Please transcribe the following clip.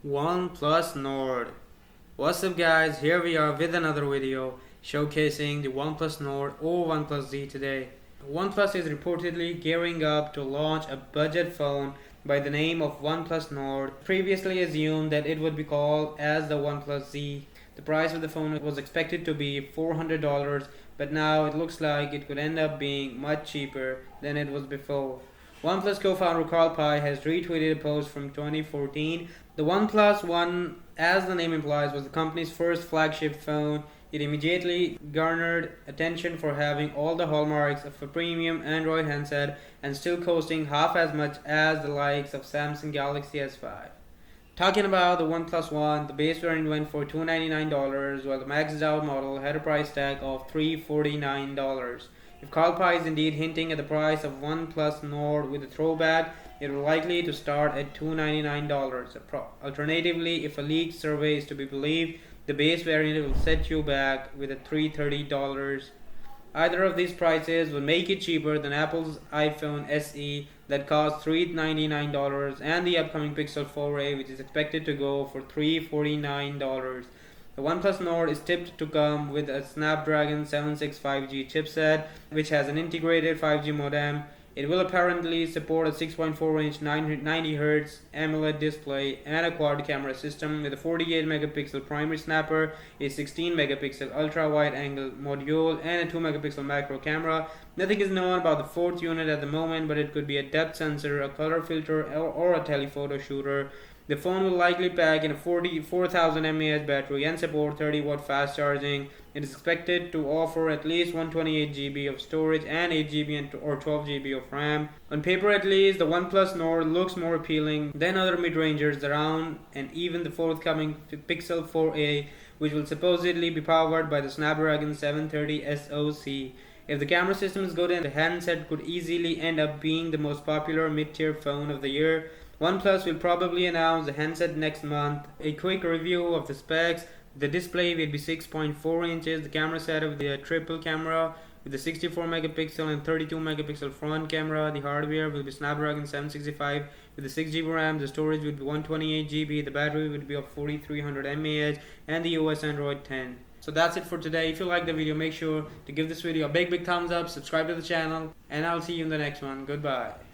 OnePlus Nord. What's up guys, here we are with another video showcasing the OnePlus Nord or OnePlus Z today. OnePlus is reportedly gearing up to launch a budget phone by the name of OnePlus Nord. Previously assumed that it would be called as the OnePlus Z. The price of the phone was expected to be $400, but now it looks like it could end up being much cheaper than it was before. OnePlus co-founder Carl Pei has retweeted a post from 2014. The OnePlus One, as the name implies, was the company's first flagship phone. It immediately garnered attention for having all the hallmarks of a premium Android handset and still costing half as much as the likes of Samsung Galaxy S5. Talking about the OnePlus One, the base variant went for $299, while the maxed out model had a price tag of $349. If Carl Pei is indeed hinting at the price of OnePlus Nord with a throwback, it will likely to start at $299. Alternatively, if a leaked survey is to be believed, the base variant will set you back with a $330. Either of these prices would make it cheaper than Apple's iPhone SE that costs $399 and the upcoming Pixel 4a, which is expected to go for $349. The OnePlus Nord is tipped to come with a Snapdragon 765G chipset, which has an integrated 5G modem. It will apparently support a 6.4-inch 90Hz AMOLED display and a quad camera system with a 48-megapixel primary snapper, a 16-megapixel ultra-wide-angle module, and a 2-megapixel macro camera. Nothing is known about the fourth unit at the moment, but it could be a depth sensor, a color filter, or a telephoto shooter. The phone will likely pack in a 44,000 mAh battery and support 30-watt fast charging. It is expected to offer at least 128 GB of storage and 8 GB or 12 GB of RAM. On paper at least, the OnePlus Nord looks more appealing than other mid-rangers around, and even the forthcoming Pixel 4a, which will supposedly be powered by the Snapdragon 730 SoC. If the camera system is good, and the handset could easily end up being the most popular mid-tier phone of the year. OnePlus will probably announce the handset next month. A quick review of the specs. The display will be 6.4 inches. The camera setup will be a triple camera with a 64 megapixel and 32 megapixel front camera. The hardware will be Snapdragon 765 with a 6 GB RAM. The storage will be 128 GB. The battery will be of 4300 mAh and the OS Android 10. So that's it for today. If you like the video, make sure to give this video a big thumbs up, subscribe to the channel, and I'll see you in the next one. Goodbye.